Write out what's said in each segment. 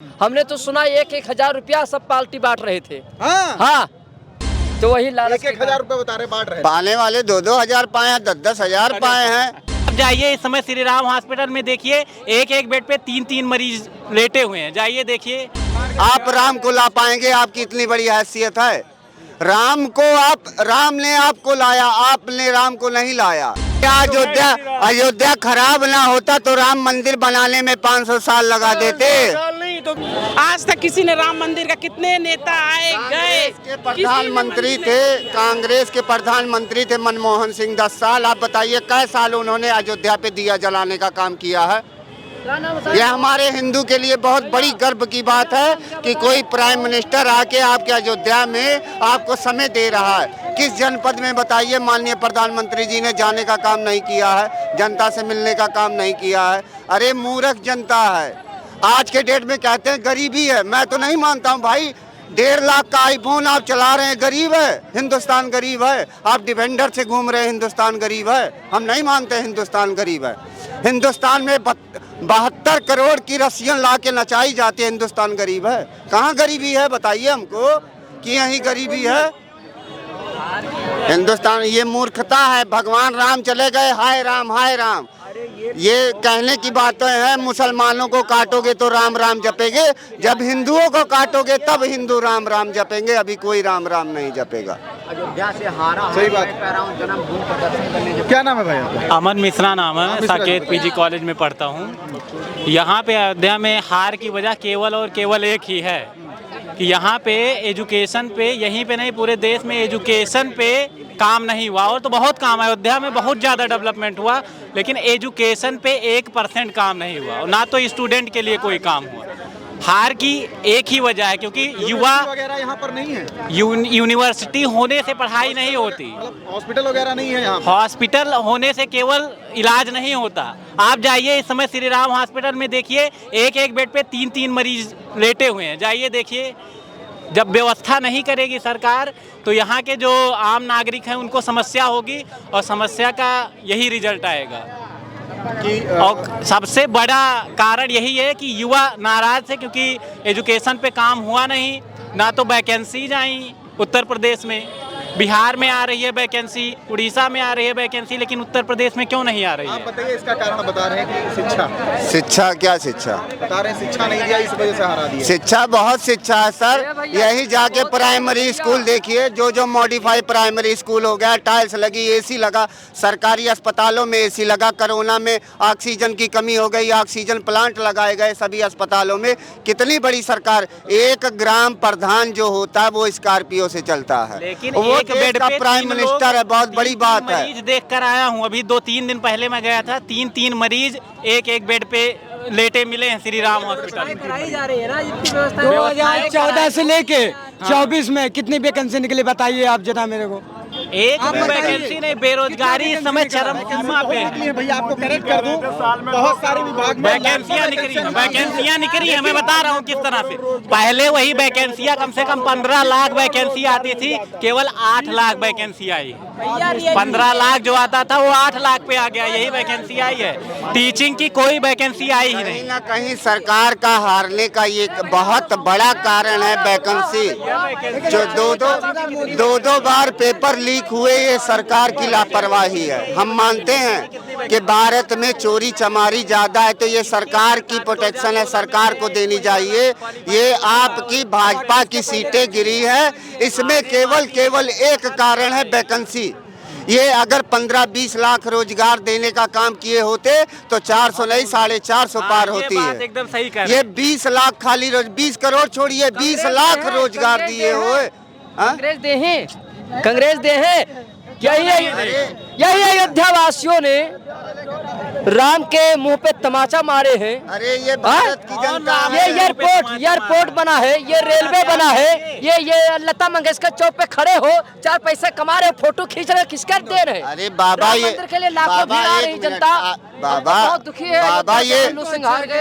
हमने तो सुना 1,000 रुपया सब पार्टी बांट रहे थे। हाँ, तो वही लालच 1,000 रुपए बता रहे बांट रहे। पाने वाले 2-2 हजार पाए हैं, 10-10 हजार पाए हैं। अब जाइए इस समय श्री राम हॉस्पिटल में देखिए, एक एक बेड पे 3-3 मरीज लेटे हुए हैं। जाइए देखिए। आप राम को ला पाएंगे? आपकी इतनी बड़ी हैसियत है? राम ने आपको लाया, आपने राम को नहीं लाया। अयोध्या खराब ना होता तो राम मंदिर बनाने में 500 साल लगा देते। तो आज तक किसी ने राम मंदिर का, कितने नेता आए गए? प्रधानमंत्री थे, कांग्रेस के प्रधानमंत्री थे मनमोहन सिंह 10 साल। आप बताइए कै साल उन्होंने अयोध्या पे दिया जलाने का काम किया है? यह हमारे हिंदू के लिए बहुत बड़ी गर्व की बात है कि कोई प्राइम मिनिस्टर आके आपके अयोध्या में आपको समय दे रहा है। किस जनपद में बताइए माननीय प्रधानमंत्री जी ने जाने का काम नहीं किया है, जनता से मिलने का काम नहीं किया है? अरे मूर्ख जनता है। आज के डेट में कहते हैं गरीबी है, मैं तो नहीं मानता हूँ भाई। 1.5 लाख का आईफोन आप चला रहे हैं, गरीब है? हिंदुस्तान गरीब है? आप डिफेंडर से घूम रहे हैं, हिंदुस्तान गरीब है? हम नहीं मानते हिंदुस्तान गरीब है। हिंदुस्तान में 72 करोड़ की रस्सियां ला के नचाई जाती है, हिंदुस्तान गरीब है? कहाँ गरीबी है बताइए हमको कि यही गरीबी है? हिंदुस्तान, ये मूर्खता है। भगवान राम चले गए, हाय राम हाय राम। ये कहने की बातें हैं। मुसलमानों को काटोगे तो राम राम जपेंगे, जब हिंदुओं को काटोगे तब हिंदू राम राम जपेंगे। अभी कोई राम राम नहीं जपेगा। अयोध्या से हारा, सही बात। जन्मभूमि प्रदर्शन करने। क्या नाम है भाई आपका? अमन मिश्रा नाम है, साकेत पीजी कॉलेज में पढ़ता हूँ। यहाँ पे अयोध्या में हार की वजह केवल और केवल एक ही है कि यहाँ पे एजुकेशन पे, यहीं पे नहीं पूरे देश में एजुकेशन पे काम नहीं हुआ। और तो बहुत काम, अयोध्या में बहुत ज़्यादा डेवलपमेंट हुआ, लेकिन एजुकेशन पे 1% काम नहीं हुआ, ना तो स्टूडेंट के लिए कोई काम हुआ। हार की एक ही वजह है क्योंकि युवा वगैरह यहाँ पर नहीं है। यूनिवर्सिटी होने से पढ़ाई नहीं होती, हॉस्पिटल वगैरह नहीं है यहाँ। हॉस्पिटल होने से केवल इलाज नहीं होता। आप जाइए इस समय श्री राम हॉस्पिटल में देखिए, एक एक बेड पे 3-3 मरीज लेटे हुए हैं। जाइए देखिए। जब व्यवस्था नहीं करेगी सरकार तो यहाँ के जो आम नागरिक हैं उनको समस्या होगी, और समस्या का यही रिजल्ट आएगा। और सबसे बड़ा कारण यही है कि युवा नाराज है क्योंकि एजुकेशन पे काम हुआ नहीं। ना तो वैकेंसीज आई उत्तर प्रदेश में, बिहार में आ रही है वैकेंसी, उड़ीसा में आ रही है वैकेंसी, लेकिन उत्तर प्रदेश में क्यों नहीं आ रही है? आप बताइए इसका कारण। बता रहे हैं कि शिक्षा क्या शिक्षा बता रहे हैं, शिक्षा नहीं दिया, इस वजह से हरा दिया। शिक्षा बहुत शिक्षा है सर। यही जाके प्राइमरी स्कूल देखिए, जो मॉडिफाई प्राइमरी स्कूल हो गया, टाइल्स लगी, एसी लगा, सरकारी अस्पतालों में एसी लगा। कोरोना में ऑक्सीजन की कमी हो गई, ऑक्सीजन प्लांट लगाए गए सभी अस्पतालों में। कितनी बड़ी सरकार। एक ग्राम प्रधान जो होता है वो स्कॉर्पियो से चलता है, लेकिन वो एक बेड पे प्राइम मिनिस्टर है। बहुत बड़ी बात है। मरीज देख कर आया हूँ, अभी 2-3 दिन पहले मैं गया था, 3-3 मरीज एक एक बेड पे लेटे मिले हैं श्री राम हॉस्पिटल। 2014 से लेके 24 में कितनी वैकेंसी निकली बताइए आप जरा मेरे को। एक भी वैकेंसी नहीं। बेरोजगारी इस समय चरम सीमा पे है। भैया आपको करेक्ट कर दूं, बहुत सारे विभाग में वैकेंसियां निकली हैं। मैं बता रहा हूँ किस तरह से। पहले वही वैकेंसियां कम से कम 15 लाख वैकेंसी आती थी, केवल 8 लाख वैकेंसी आई। 15 लाख जो आता था वो 8 लाख पे आ गया, यही वैकेंसी आई है। टीचिंग की कोई वैकेंसी आई ही नहीं। ना कहीं सरकार का हारने का ये बहुत बड़ा कारण है वैकेंसी। जो दो बार पेपर लीक हुए, ये सरकार की लापरवाही है। हम मानते हैं कि भारत में चोरी चमारी ज्यादा है, तो ये सरकार की प्रोटेक्शन है, सरकार को देनी चाहिए। ये आपकी भाजपा की सीटें गिरी है, इसमें केवल एक कारण है वैकेंसी। ये अगर 15-20 लाख रोजगार देने का काम किए होते तो 400 नहीं 450 पार होती है। एकदम सही कह रहे ये 20 लाख खाली 20 करोड़ छोड़िए, 20 लाख रोजगार दिए हुए। कांग्रेस दे है। यही अयोध्या वासियों ने राम के मुंह पे तमाचा मारे हैं। अरे ये भारत की जनता ये एयरपोर्ट बना है, ये रेलवे बना है, ये लता मंगेशकर चौक पे खड़े हो, 4 पैसे कमा रहे, फोटो खींच रहे, किसका दे रहे? अरे बाबा राम ये मंदिर के लिए लाखों भीड़ आ रही जनता, बाबा बहुत दुखी है। बाबा ये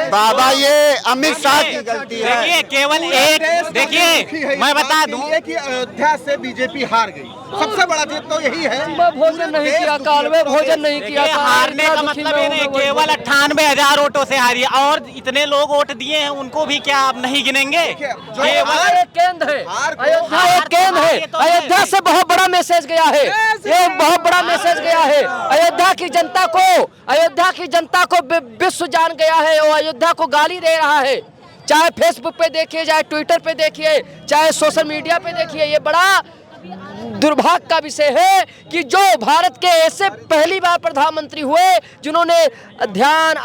बाबा ये अमित शाह की गलती है। देखिए केवल एक, देखिए मैं बता दूं कि अयोध्या से बीजेपी हार गई, सबसे बड़ा जीत तो यही है। भोजन नहीं किया, काल में भोजन नहीं किया। देखिए, हारने का मतलब ये नहीं, केवल 98,000 वोटों से हारी है, और इतने लोग वोट दिए हैं उनको भी क्या आप नहीं गिनेंगे? केवल एक केंद्र है, अयोध्या एक केंद्र है। अयोध्या से बहुत बड़ा मैसेज गया है, ये बहुत बड़ा मैसेज गया है। अयोध्या की जनता को विश्व जान गया है, और अयोध्या को गाली दे रहा है, चाहे फेसबुक पे देखिए, चाहे ट्विटर पे देखिए, चाहे सोशल मीडिया पे देखिए। ये बड़ा दुर्भाग्य का विषय है कि जो भारत के ऐसे पहली बार प्रधानमंत्री हुए जिन्होंने ध्यान,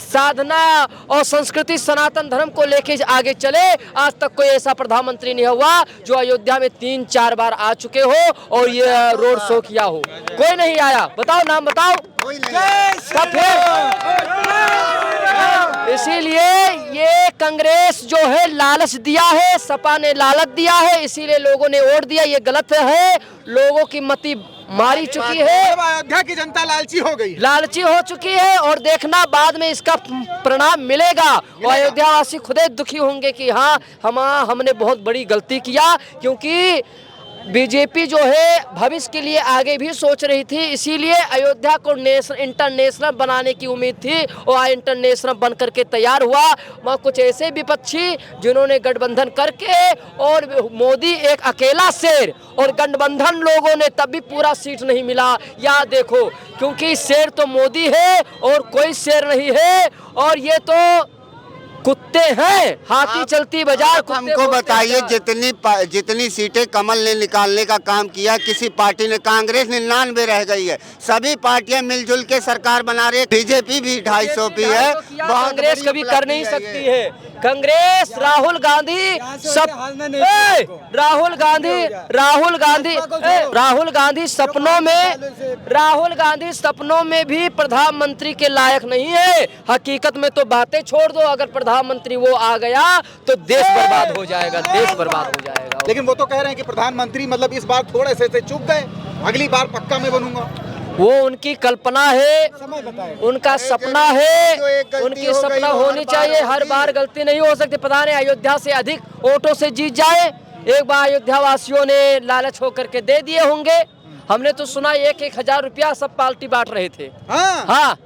साधना और संस्कृति, सनातन धर्म को लेके आगे चले, आज तक कोई ऐसा प्रधानमंत्री नहीं हुआ जो अयोध्या में 3-4 बार आ चुके हो और ये रोड शो किया हो। कोई नहीं आया, बताओ नाम बताओ। इसीलिए ये कांग्रेस जो है लालच दिया है, सपा ने लालच दिया है, इसीलिए लोगों ने वोट दिया। ये गलत है, लोगों की मति मारी चुकी है। अयोध्या की जनता लालची हो गई, लालची हो चुकी है, और देखना बाद में इसका परिणाम मिलेगा। और अयोध्यावासी खुद दुखी होंगे कि हाँ हमने बहुत बड़ी गलती किया, क्योंकि बीजेपी जो है भविष्य के लिए आगे भी सोच रही थी, इसीलिए अयोध्या को इंटरनेशनल बनाने की उम्मीद थी, और इंटरनेशनल बन करके तैयार हुआ। वहाँ कुछ ऐसे विपक्षी जिन्होंने गठबंधन करके, और मोदी एक अकेला शेर, और गठबंधन लोगों ने तब भी पूरा सीट नहीं मिला। या देखो, क्योंकि शेर तो मोदी है और कोई शेर नहीं है, और ये तो कुत्ते हैं, हाथी चलती बाजार। हमको बताइए, जितनी सीटें कमल ने निकालने का काम किया, किसी पार्टी ने, कांग्रेस 99 रह गई है, सभी पार्टियां मिलजुल के सरकार बना रही है। बीजेपी भी 250 भी है, कांग्रेस कभी कर नहीं सकती है। कांग्रेस राहुल गांधी सपनों में भी प्रधानमंत्री के लायक नहीं है। हकीकत में तो बातें छोड़ दो, अगर प्रधानमंत्री वो आ गया तो देश बर्बाद हो जाएगा, देश बर्बाद हो जाएगा। लेकिन वो तो कह रहे हैं कि प्रधानमंत्री मतलब इस बार थोड़े से चुप गए, अगली बार पक्का मैं बनूंगा। वो उनकी कल्पना है, उनका सपना है, उनकी सपना होनी चाहिए। हर बार गलती नहीं हो सकती। पता नहीं अयोध्या से अधिक वोटों से जीत जाए। एक बार अयोध्या वासियों ने लालच होकर के दे दिए होंगे। हमने तो सुना 1,000 रुपया सब पार्टी बांट रहे थे। हाँ,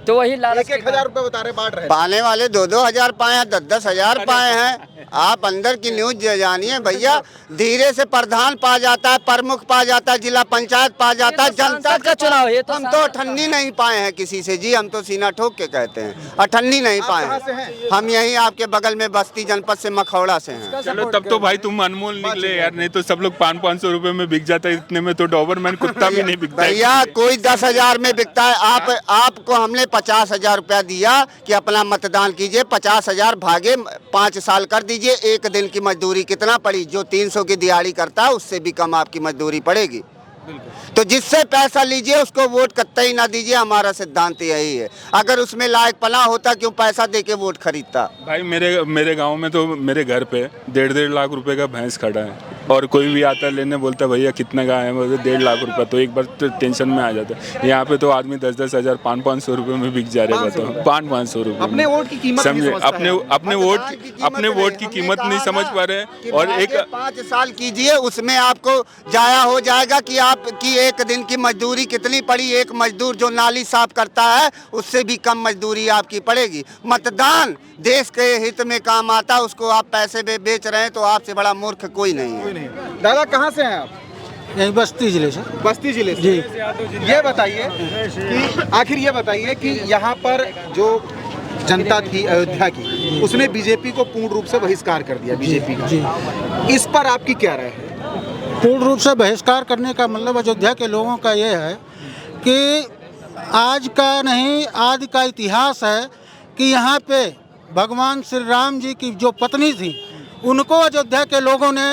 तो वही लालच 1,000 रुपए बता रहे बांट रहे, पाने वाले 2-2 हजार पाए हैं, 10-10 हजार पाए हैं। आप अंदर की न्यूज जानिए भैया। धीरे से प्रधान पा जाता है, प्रमुख पा जाता है, जिला पंचायत पा जाता है, जनता का चुनाव है। हम तो अठन्नी नहीं पाए हैं किसी से जी, हम तो सीना ठोक के कहते हैं, अठन्नी नहीं पाए हैं। हम यही आपके बगल में बस्ती जनपद से, मखौड़ा से हैं। चलो तब तो भाई तुम अनमोल निकले यार, नहीं तो सब लोग 500-500 रुपए में बिक जाता है, इतने में तो डॉबरमैन कुत्ता भी नहीं बिकता भैया। कोई 10,000 में बिकता है। आपको हमने 50,000 रुपया दिया कि अपना मतदान कीजिए, 50,000 भागे 5 साल कर दीजिए। एक दिन की मजदूरी कितना पड़ी? जो 300 की दिहाड़ी करता है उससे भी कम आपकी मजदूरी पड़ेगी। तो जिससे पैसा लीजिए उसको वोट कतई ना दीजिए, हमारा सिद्धांत यही है। अगर उसमें लायक पना होता क्यों पैसा देके वोट खरीदता? भाई मेरे गांव में तो मेरे घर पे 1.5 लाख रुपए का भैंस खड़ा है, और कोई भी आता है लेने, बोलता भैया कितना का है, 1.5 लाख रुपया, तो एक बार तो टेंशन में आ जाता है। यहाँ पे तो आदमी 10-10 हजार 500-500 रुपए में बिक जा रहे, बताओ 500-500 रुपए। अपने वोट की कीमत समझे, अपने वोट की कीमत नहीं समझ पा रहे। और एक 5 साल कीजिए, उसमें आपको जाया हो जाएगा कि आपकी एक दिन की मजदूरी कितनी पड़ी। एक मजदूर जो नाली साफ करता है उससे भी कम मजदूरी आपकी पड़ेगी। मतदान देश के हित में काम आता है, उसको आप पैसे में बेच रहे हैं, तो आपसे बड़ा मूर्ख कोई नहीं है। दादा कहाँ से हैं आप? यही बस्ती जिले से। बस्ती जिले से। ये बताइए कि आखिर ये बताइए कि यहाँ पर जो जनता थी अयोध्या की, उसने बीजेपी को पूर्ण रूप से बहिष्कार कर दिया, बीजेपी का। इस पर आपकी क्या राय है? पूर्ण रूप से बहिष्कार करने का मतलब अयोध्या के लोगों का ये है कि आज का नहीं, आदि का इतिहास है कि यहाँ पे भगवान श्री राम जी की जो पत्नी थी, उनको अयोध्या के लोगों ने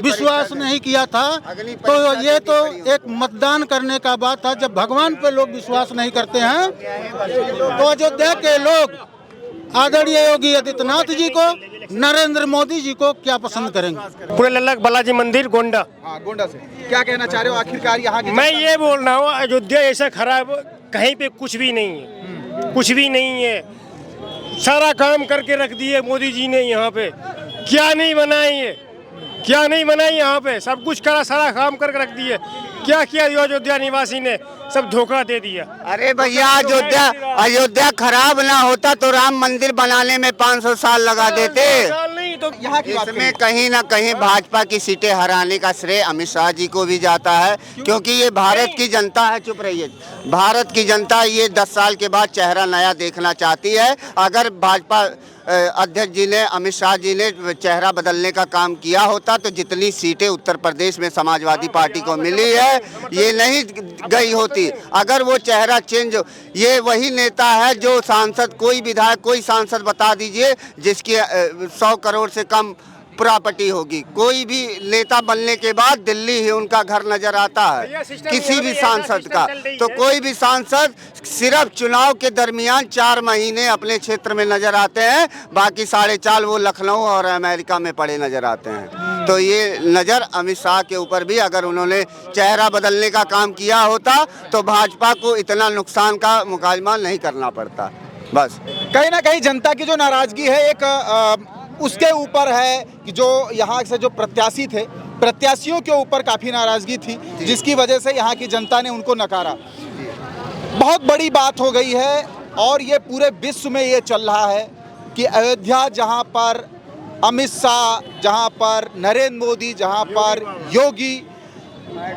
विश्वास नहीं किया था। तो ये तो एक मतदान करने का बात था। जब भगवान पे लोग विश्वास नहीं करते हैं तो अयोध्या के लोग आदरणीय योगी आदित्यनाथ जी को, नरेंद्र मोदी जी को क्या पसंद करेंगे? पूरे लल्लक बालाजी मंदिर गोंडा। हाँ, गोंडा से क्या कहना चाह रहे हो आखिरकार यहाँ की? मैं ये बोल रहा हूँ अयोध्या ऐसा खराब कहीं पे कुछ भी नहीं है, कुछ भी नहीं है। सारा काम करके रख दिए मोदी जी ने यहाँ पे। क्या नहीं बनाई है, क्या नहीं बनाई यहाँ पे, सब कुछ करा, सारा काम करके रख दिए। क्या किया अयोध्या निवासी ने, सब धोखा दे दिया। अरे भैया अयोध्या खराब ना होता तो राम मंदिर बनाने में 500 साल लगा देते। नहीं तो यहाँ की बात इसमें कहीं ना कहीं भाजपा की सीटें हराने का श्रेय अमित शाह जी को भी जाता है, क्योंकि ये भारत की जनता है। चुप रहिए। भारत की जनता ये 10 साल के बाद चेहरा नया देखना चाहती है। अगर भाजपा अध्यक्ष जी ने, अमित शाह जी ने चेहरा बदलने का काम किया होता तो जितनी सीटें उत्तर प्रदेश में समाजवादी पार्टी को मिली है ये नहीं गई होती। अगर वो चेहरा चेंज, ये वही नेता है जो सांसद, कोई विधायक, कोई सांसद बता दीजिए जिसकी 100 करोड़ से कम प्रॉपर्टी होगी। कोई भी नेता बनने के बाद दिल्ली ही उनका घर नजर आता है, किसी भी सांसद का। तो कोई भी सांसद सिर्फ चुनाव के दरमियान 4 महीने अपने क्षेत्र में नजर आते हैं, बाकी 4.5 वो लखनऊ और अमेरिका में पड़े नजर आते हैं। तो ये नज़र अमित शाह के ऊपर भी, अगर उन्होंने चेहरा बदलने का काम किया होता तो भाजपा को इतना नुकसान का मुकाबला नहीं करना पड़ता। बस कहीं ना कहीं जनता की जो नाराजगी है एक उसके ऊपर है कि जो यहाँ से जो प्रत्याशी थे, प्रत्याशियों के ऊपर काफ़ी नाराज़गी थी, जिसकी वजह से यहाँ की जनता ने उनको नकारा। बहुत बड़ी बात हो गई है और ये पूरे विश्व में ये चल रहा है कि अयोध्या, जहाँ पर अमित शाह, जहाँ पर नरेंद्र मोदी, जहाँ पर योगी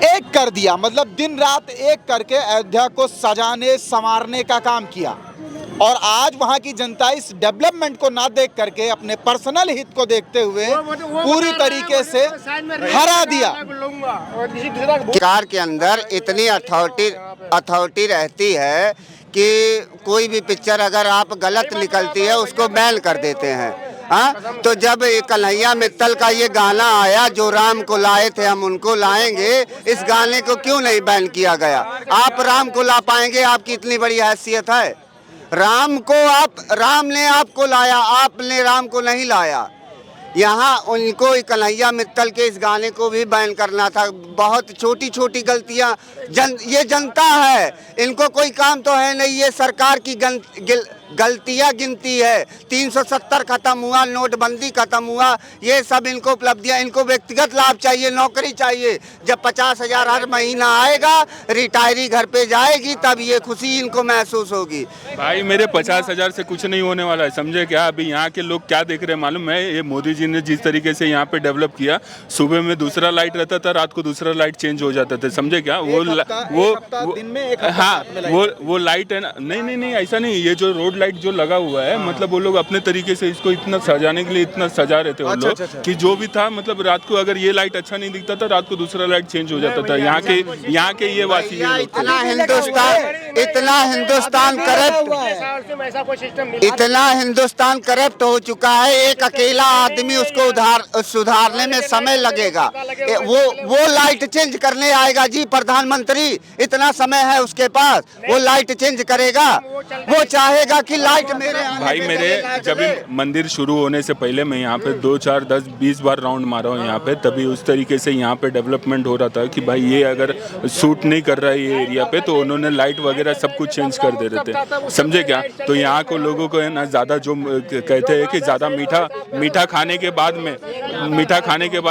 एक कर दिया, मतलब दिन रात एक करके अयोध्या को सजाने संवारने का काम किया। और आज वहाँ की जनता इस डेवलपमेंट को ना देख करके अपने पर्सनल हित को देखते हुए पूरी तरीके से हरा दिया। सरकार के अंदर इतनी अथॉरिटी रहती है कि कोई भी पिक्चर अगर आप गलत निकलती है उसको बैन कर देते हैं। हाँ, तो जब कन्हैया मित्तल का ये गाना आया, जो राम को लाए थे हम उनको लाएंगे, इस गाने को क्यों नहीं बैन किया गया? आप राम को ला पाएंगे? आपकी इतनी बड़ी हैसियत है? राम ने आपको लाया, आपने राम को नहीं लाया। यहाँ उनको कन्हैया मित्तल के इस गाने को भी बैन करना था। बहुत छोटी छोटी गलतियाँ, ये जनता है, इनको कोई काम तो है नहीं, ये सरकार की गलतियाँ गिनती है। 370 खत्म हुआ, नोटबंदी खत्म हुआ, ये सब इनको उपलब्धियाँ। इनको व्यक्तिगत लाभ चाहिए, नौकरी चाहिए। जब 50,000 हर महीना आएगा, रिटायरी घर पे जाएगी, तब ये खुशी इनको महसूस होगी। भाई मेरे 50,000 से कुछ नहीं होने वाला है, समझे क्या? अभी यहाँ के लोग क्या देख रहे हैं मालूम है? ये मोदी जी ने जिस तरीके से यहाँ पे डेवलप किया, सुबह में दूसरा लाइट रहता था, रात को दूसरा लाइट चेंज हो जाता था, समझे क्या? वो लाइट है ना, नहीं ऐसा नहीं। ये जो रोड लाइट जो लगा हुआ है, मतलब वो लोग अपने तरीके से इसको इतना सजाने के लिए इतना सजा रहे थे वो लोग कि जो भी था, मतलब रात को अगर ये लाइट अच्छा नहीं दिखता था, रात को दूसरा लाइट चेंज हो जाता था। यहाँ के ये वासी इतना हिंदुस्तान करप्ट हो चुका है, एक अकेला आदमी उसको सुधारने में समय लगेगा। वो लाइट चेंज करने आएगा जी प्रधानमंत्री, इतना समय है उसके पास, वो लाइट चेंज करेगा। वो चाहेगा कि लाइट मेरे जब मंदिर शुरू होने से पहले मैं यहाँ पे 2, 4, 10, 20 बार राउंड मारा हूँ यहाँ पे, तभी उस तरीके से यहाँ पे डेवलपमेंट हो रहा था कि भाई ये अगर सूट नहीं कर रहा है ये एरिया पे, तो उन्होंने लाइट वगैरह सब कुछ चेंज कर दे रहे थे, समझे क्या? तो यहाँ को लोगों को है ना, ज़्यादा जो कहते हैं कि ज़्यादा मीठा खाने के बाद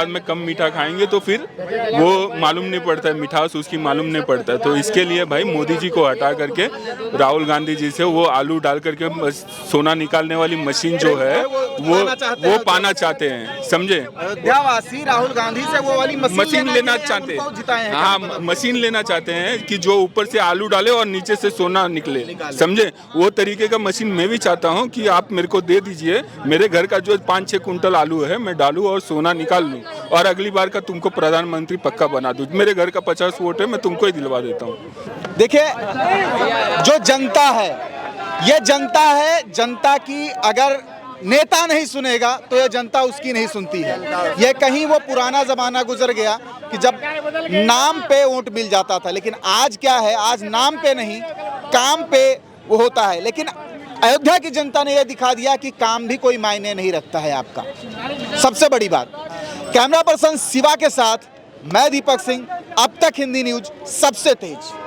में कम मीठा खाएंगे तो फिर वो मालूम नहीं पड़ता है, मिठास उसकी मालूम नहीं पड़ता है। तो इसके लिए भाई मोदी जी को हटा करके राहुल गांधी जी से वो आलू डाल करके सोना निकालने वाली मशीन जो है वो पाना चाहते हैं, समझे? अयोध्यावासी राहुल गांधी से वो वाली मशीन लेना चाहते हैं। हाँ, मशीन लेना चाहते हैं कि जो ऊपर से आलू डाले और नीचे से सोना निकले, समझे? वो तरीके का मशीन मैं भी चाहता हूँ कि आप मेरे को दे दीजिए, मेरे घर का जो 5-6 कुंटल आलू है मैं डालूँ और सोना निकाल लूँ, और अगली बार का तुमको प्रधानमंत्री पक्का बना दूँ। मेरे घर का 50 वोट है, मैं तुमको ही दिलवा देता हूँ। देखिए, जो जनता है, ये जनता है, जनता की अगर नेता नहीं सुनेगा तो ये जनता उसकी नहीं सुनती है। ये कहीं वो पुराना जमाना गुजर गया कि जब नाम पे वोट मिल जाता था, लेकिन आज क्या है? आज नाम पे नहीं, काम पे वो होता है। लेकिन अयोध्या की जनता ने यह दिखा दिया कि काम भी कोई मायने नहीं रखता है आपका। सबसे बड़ी बात। कैमरा पर्सन शिवा के साथ मैं दीपक सिंह, अब तक हिंदी न्यूज सबसे तेज।